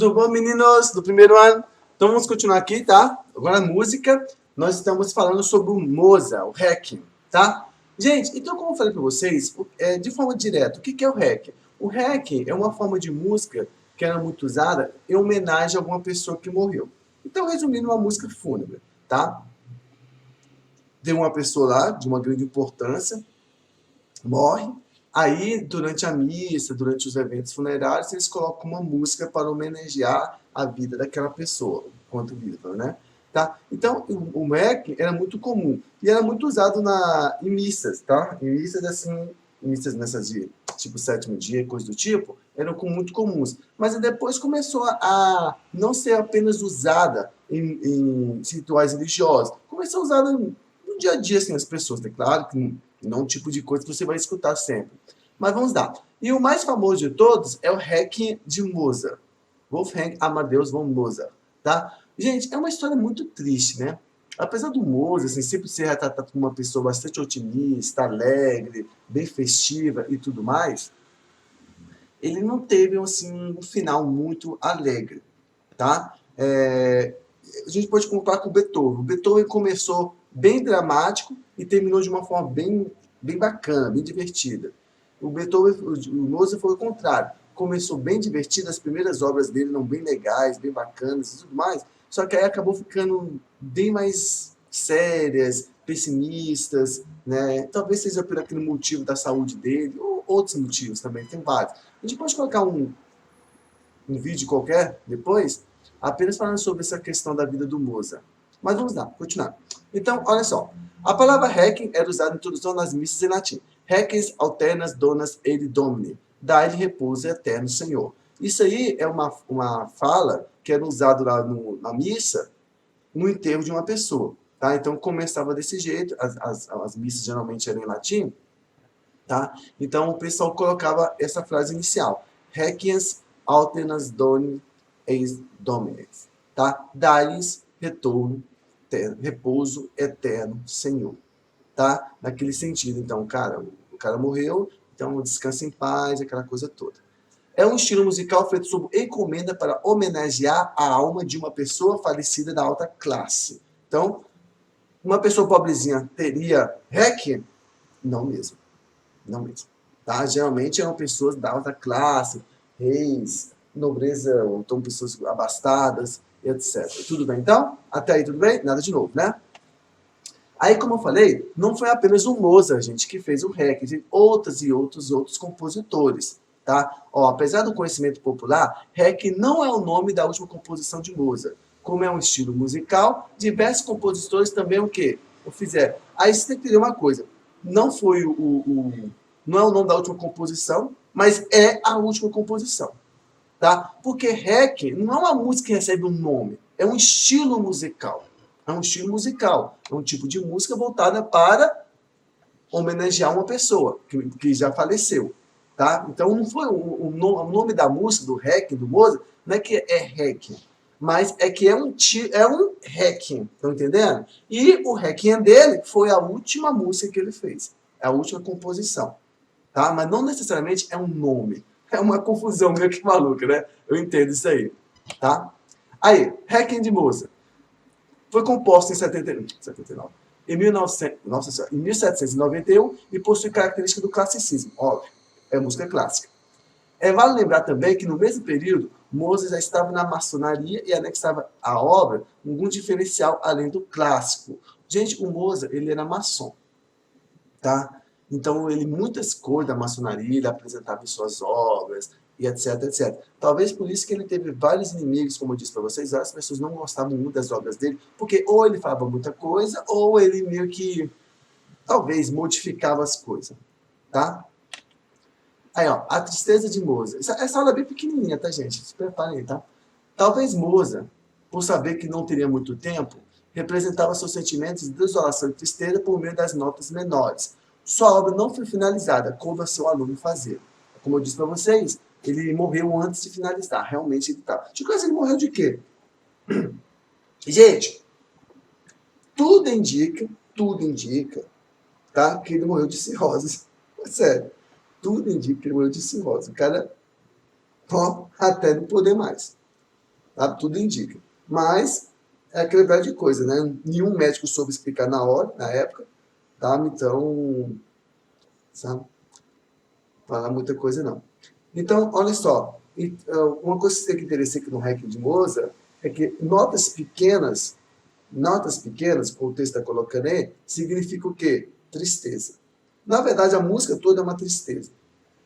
Tudo bom, meninos do primeiro ano? Então vamos continuar aqui, tá? Agora a música, nós estamos falando sobre o Mozart, o Requiem, tá? Gente, então como eu falei para vocês, de forma direta, o que é o Requiem? O Requiem é uma forma de música que era muito usada em homenagem a alguma pessoa que morreu. Então, resumindo, uma música fúnebre, tá? Tem uma pessoa lá, de uma grande importância, morre. Aí, durante a missa, durante os eventos funerários, eles colocam uma música para homenagear a vida daquela pessoa, enquanto viva, né? Tá? Então, o Mac era muito comum e era muito usado em missas, tá? Em missas assim, missas nessas de tipo sétimo dia, coisa do tipo, eram muito comuns. Mas depois começou a não ser apenas usada em rituais religiosos, começou a usada no dia a dia, assim, as pessoas, é claro que não é um tipo de coisa que você vai escutar sempre. Mas vamos lá. E o mais famoso de todos é o Requiem de Mozart. Wolfgang Amadeus von Mozart. Tá? Gente, é uma história muito triste, né? Apesar do Mozart assim, sempre ser retratado como uma pessoa bastante otimista, alegre, bem festiva e tudo mais, ele não teve assim, um final muito alegre. Tá? A gente pode comparar com o Beethoven. O Beethoven começou bem dramático e terminou de uma forma bem bacana, bem divertida. O Beethoven, o Mozart foi o contrário. Começou bem divertido, as primeiras obras dele eram bem legais, bem bacanas e tudo mais, só que aí acabou ficando bem mais sérias, pessimistas, né? Talvez seja por aquele motivo da saúde dele, ou outros motivos também, tem vários. A gente pode colocar um vídeo qualquer depois, apenas falando sobre essa questão da vida do Mozart. Mas vamos lá, continuar. Então, olha só. A palavra Requiem era usada em introdução nas missas em latim. Requies alternas donas eli domini. Dai-lhe repouso eterno, Senhor. Isso aí é uma fala que era usada lá na missa, no enterro de uma pessoa. Tá? Então, começava desse jeito. As missas geralmente eram em latim. Tá? Então, o pessoal colocava essa frase inicial. Requies alternas doni eis domines. Tá? Dai-lhes retorno, repouso eterno, Senhor. Tá? Naquele sentido. Então, o cara morreu, então descansa em paz, aquela coisa toda. É um estilo musical feito sob encomenda para homenagear a alma de uma pessoa falecida da alta classe. Então, uma pessoa pobrezinha teria requiem? Não mesmo. Não mesmo. Tá? Geralmente eram pessoas da alta classe, reis, nobreza, ou então pessoas abastadas, etc. Tudo bem, então? Até aí tudo bem? Nada de novo, né? Aí, como eu falei, não foi apenas o Mozart, gente, que fez o Requiem, tem outros e outros compositores, tá? Ó, apesar do conhecimento popular, Requiem não é o nome da última composição de Mozart. Como é um estilo musical, diversos compositores também o quê? O fizeram. Aí você tem que entender uma coisa, não foi não é o nome da última composição, mas é a última composição, tá? Porque Requiem não é uma música que recebe um nome, é um estilo musical. É um estilo musical, é um tipo de música voltada para homenagear uma pessoa que já faleceu, tá? Então não foi o nome da música, do Requiem, do Mozart, não é que é Requiem, mas é que é um Requiem, estão entendendo? E o Requiem dele foi a última música que ele fez, a última composição, tá? Mas não necessariamente é um nome, é uma confusão meio que maluca, né? Eu entendo isso aí, tá? Aí, Requiem de Mozart. Foi composto em 79, em 1900, nossa senhora, em 1791 e possui característica do classicismo, óbvio, é música clássica. Vale lembrar também que no mesmo período, Mozart já estava na maçonaria e anexava à obra algum diferencial além do clássico. Gente, o Mozart, ele era maçom, tá? Então, muitas coisas da maçonaria ele apresentava em suas obras, e etc, etc. Talvez por isso que ele teve vários inimigos, como eu disse para vocês, as pessoas não gostavam muito das obras dele, porque ou ele falava muita coisa, ou ele meio que, talvez, modificava as coisas, tá? Aí, ó, a tristeza de Mozart. Essa aula é bem pequenininha, tá, gente? Se preparem aí, tá? Talvez Mozart, por saber que não teria muito tempo, representava seus sentimentos de desolação e tristeza por meio das notas menores. Sua obra não foi finalizada, coube a seu aluno fazer. Como eu disse para vocês, ele morreu antes de finalizar. Realmente ele tá. De coisa, ele morreu de quê? Gente, tudo indica, tá? Que ele morreu de cirrose. Sério. Tudo indica que ele morreu de cirrose. O cara, ó, até não poder mais. tá? Tudo indica. Mas é aquela velha coisa, né? Nenhum médico soube explicar na hora, na época, tá? Então, sabe? Falar muita coisa não. Então, olha só, uma coisa que tem que entender aqui no Requiem de Mozart é que notas pequenas, como o texto está colocando aí, significa o quê? Tristeza. Na verdade, a música toda é uma tristeza,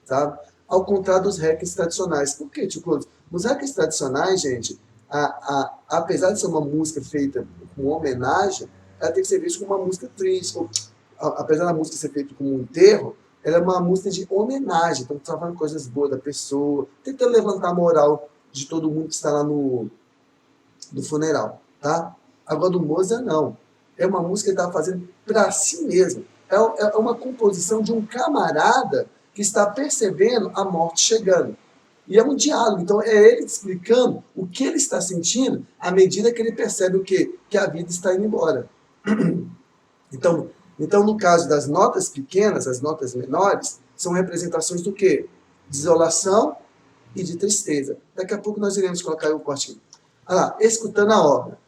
sabe? Ao contrário dos requiems tradicionais. Por quê, tipo, nos requiems tradicionais, gente, apesar de ser uma música feita com homenagem, ela tem que ser vista como uma música triste. Apesar da música ser feita como um enterro, ela é uma música de homenagem. Então, tá falando coisas boas da pessoa, tentando levantar a moral de todo mundo que está lá no funeral, tá? Agora, do Mozart, não. É uma música que ele está fazendo para si mesmo. É uma composição de um camarada que está percebendo a morte chegando. E é um diálogo. Então, é ele explicando o que ele está sentindo à medida que ele percebe o quê? Que a vida está indo embora. Então, no caso das notas pequenas, as notas menores, são representações do quê? De isolação e de tristeza. Daqui a pouco nós iremos colocar o cortinho. Olha lá, escutando a obra.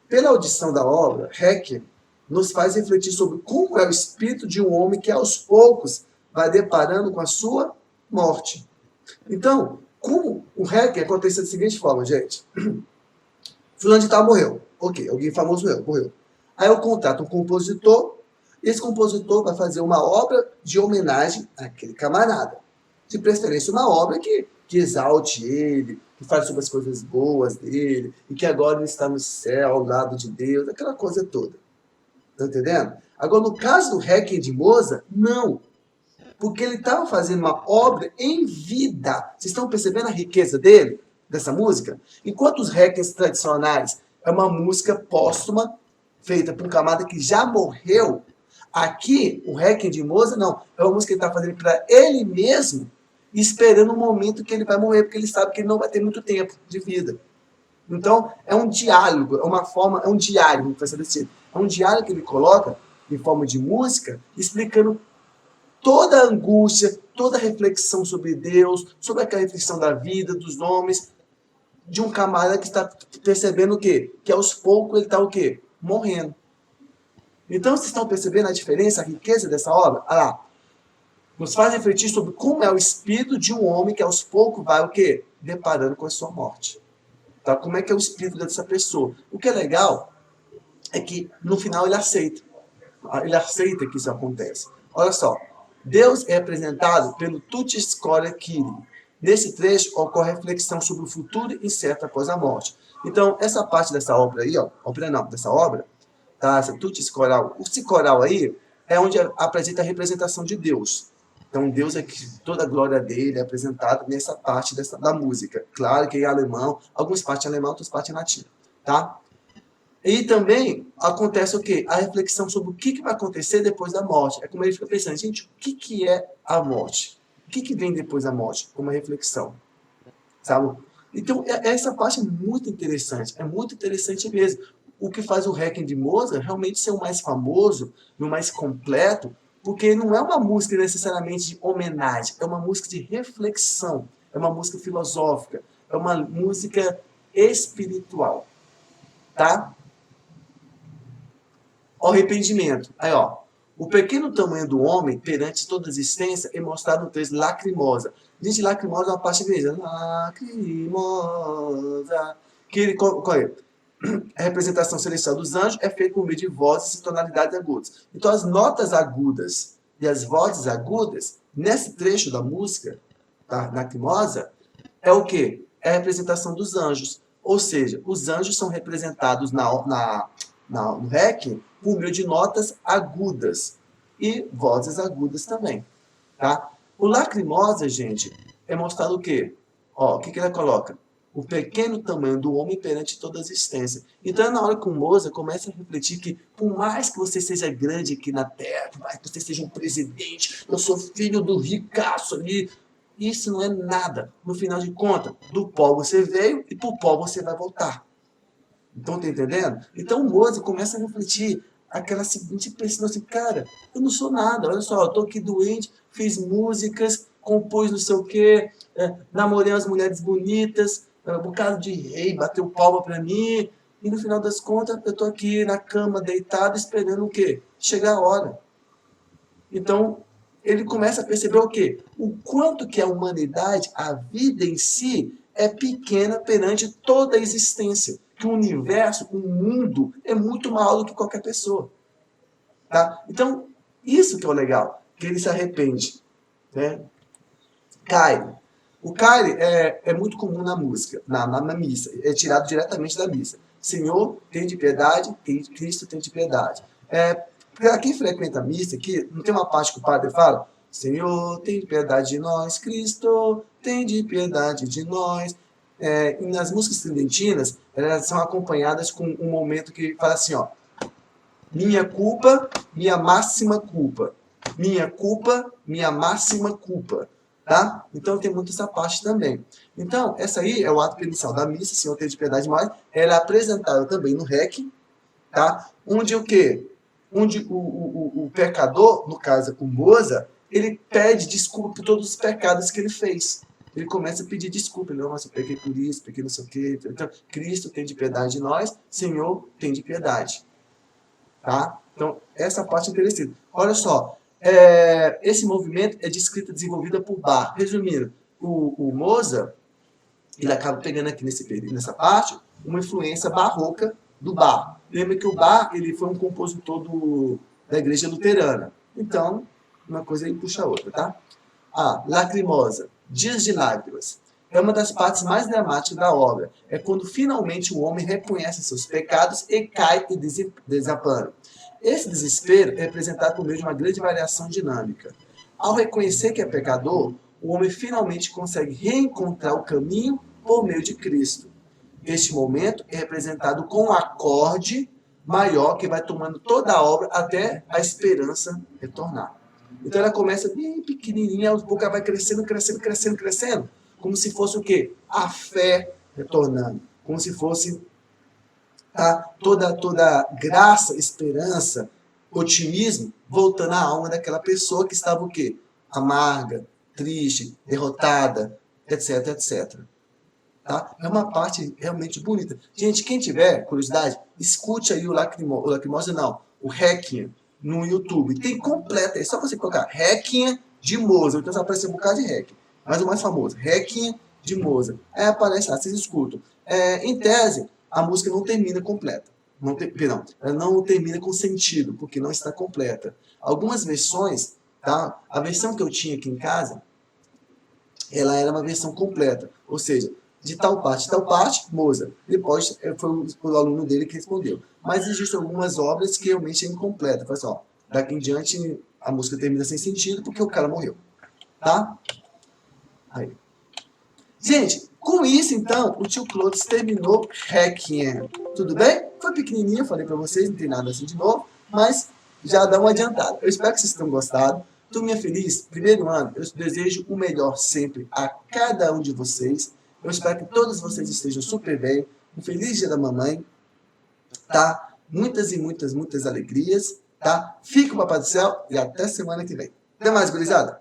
Pela audição da obra, Requiem nos faz refletir sobre como é o espírito de um homem que aos poucos vai deparando com a sua morte. Então, como o Requiem acontece da seguinte forma, gente. Fulano de tal morreu. Ok, alguém famoso morreu. Aí eu contrato um compositor, e esse compositor vai fazer uma obra de homenagem àquele camarada. De preferência, uma obra que exalte ele, que fale sobre as coisas boas dele, e que agora ele está no céu, ao lado de Deus, aquela coisa toda. Tá entendendo? Agora, no caso do Requiem de Mozart, não. Porque ele estava fazendo uma obra em vida. Vocês estão percebendo a riqueza dele, dessa música? Enquanto os Requiems tradicionais é uma música póstuma, feita por um camarada que já morreu, aqui, o Requiem de Mozart, não. É uma música que ele está fazendo para ele mesmo, esperando o momento que ele vai morrer, porque ele sabe que ele não vai ter muito tempo de vida. Então, é um diálogo, é um diário, é um diário que ele coloca em forma de música, explicando toda a angústia, toda a reflexão sobre Deus, sobre aquela reflexão da vida, dos nomes, de um camarada que está percebendo o quê? Que aos poucos ele está o quê? Morrendo. Então, vocês estão percebendo a diferença, a riqueza dessa obra? Olha lá. Nos faz refletir sobre como é o espírito de um homem que aos poucos vai o quê? Deparando com a sua morte. Tá? Como é que é o espírito dessa pessoa? O que é legal é que no final ele aceita. Ele aceita que isso acontece. Olha só. Deus é representado pelo Tutti Scola Kyrie. Nesse trecho ocorre reflexão sobre o futuro incerto após a morte. Então, essa parte dessa obra aí, dessa obra, tá? Essa Tutti Scola, o coral aí é onde apresenta a representação de Deus. Então, Deus é que toda a glória dele é apresentada nessa parte da música. Claro que é em alemão, algumas partes em alemão, outras partes em latim, tá? E também acontece o quê? A reflexão sobre o que vai acontecer depois da morte. É como ele fica pensando, gente, o que é a morte? O que vem depois da morte? Como uma reflexão, sabe? Então, essa parte é muito interessante mesmo. O que faz o Requiem de Mozart realmente ser o mais famoso e o mais completo, porque não é uma música necessariamente de homenagem, é uma música de reflexão, é uma música filosófica, é uma música espiritual, tá? O arrependimento. Aí, ó. O pequeno tamanho do homem perante toda a existência é mostrado no texto Lacrimosa. Gente, Lacrimosa é uma parte igreja. Lacrimosa. Qual é? A representação celestial dos anjos é feita por meio de vozes e tonalidades agudas. Então, as notas agudas e as vozes agudas, nesse trecho da música, da Lacrimosa, é o quê? É a representação dos anjos. Ou seja, os anjos são representados no Requiem por meio de notas agudas e vozes agudas também, tá? O Lacrimosa, gente, é mostrado o quê? Ó, o que ela coloca? O pequeno tamanho do homem perante toda a existência. Então é na hora que o Mozart começa a refletir que por mais que você seja grande aqui na Terra, por mais que você seja um presidente, eu sou filho do ricaço ali, isso não é nada. No final de contas, do pó você veio e pro pó você vai voltar. Então, tá entendendo? Então o Mozart começa a refletir aquela seguinte impressão assim, cara, eu não sou nada, olha só, eu tô aqui doente, fiz músicas, compus não sei o quê, namorei as mulheres bonitas, um bocado de rei bateu palma pra mim, e no final das contas eu tô aqui na cama, deitado, esperando o quê? Chegar a hora. Então, ele começa a perceber o quê? O quanto que a humanidade, a vida em si, é pequena perante toda a existência. Que o universo, o mundo, é muito maior do que qualquer pessoa. Tá? Então, isso que é o legal, que ele se arrepende. Né? Kyrie. O Kyrie é muito comum na música, na missa. É tirado diretamente da missa. Senhor, tem de piedade, Cristo tem de piedade. Para quem frequenta a missa aqui, não tem uma parte que o padre fala? Senhor, tem de piedade de nós, Cristo, tem de piedade de nós. E nas músicas tridentinas, elas são acompanhadas com um momento que fala assim, ó, minha culpa, minha máxima culpa. Minha culpa, minha máxima culpa. Tá? Então tem muito essa parte também. Então, essa aí é o ato inicial da missa, Senhor, tem de piedade de nós. Ela é apresentada também no REC, tá? Onde o quê? Onde o pecador, no caso o Moza, ele pede desculpa por todos os pecados que ele fez. Ele começa a pedir desculpa. Ele, nossa, eu pequei por isso, pequei não sei o quê. Então, Cristo tem de piedade de nós, Senhor tem de piedade. Tá? Então, essa parte é interessante. Olha só, esse movimento é de escrita desenvolvida por Bach. Resumindo, o Mozart, ele acaba pegando aqui nessa parte uma influência barroca do Bach. Lembra que o Bach ele foi um compositor da igreja luterana. Então, uma coisa aí puxa a outra, tá? Lacrimosa, Dias de Lágrimas. É uma das partes mais dramáticas da obra. É quando finalmente o homem reconhece seus pecados e cai e desapana. Esse desespero é representado por meio de uma grande variação dinâmica. Ao reconhecer que é pecador, o homem finalmente consegue reencontrar o caminho por meio de Cristo. Este momento é representado com um acorde maior que vai tomando toda a obra até a esperança retornar. Então ela começa bem pequenininha, aos poucos ela vai crescendo, crescendo, crescendo, crescendo, como se fosse o quê? A fé retornando, como se fosse toda graça, esperança, otimismo, voltando à alma daquela pessoa que estava o quê? Amarga, triste, derrotada, etc, etc. Tá? É uma parte realmente bonita. Gente, quem tiver curiosidade, escute aí o Lacrimosa, não, o Requiem no YouTube. Tem completa, é só você colocar Requiem de Mozart, então vai aparecer um bocado de Requiem. Mas o mais famoso, Requiem de Mozart. Aí aparece lá, vocês escutam. Em tese, a música não termina completa. Perdão, ela não termina com sentido, porque não está completa. Algumas versões, tá? A versão que eu tinha aqui em casa, ela era uma versão completa. Ou seja, de tal parte, Mozart. Depois foi o aluno dele que respondeu. Mas existem algumas obras que realmente é incompleta. Fala assim, ó, daqui em diante a música termina sem sentido porque o cara morreu. Tá? Aí. Gente, com isso então, o tio Clovis terminou Requiem. Tudo bem? Foi pequenininho, falei pra vocês, não tem nada assim de novo, mas já dá uma adiantada. Eu espero que vocês tenham gostado. Turminha feliz, primeiro ano, eu desejo o melhor sempre a cada um de vocês. Eu espero que todos vocês estejam super bem. Um feliz dia da mamãe, tá? Muitas e muitas, muitas alegrias, tá? Fica o Papai do Céu e até semana que vem. Até mais, gurizada!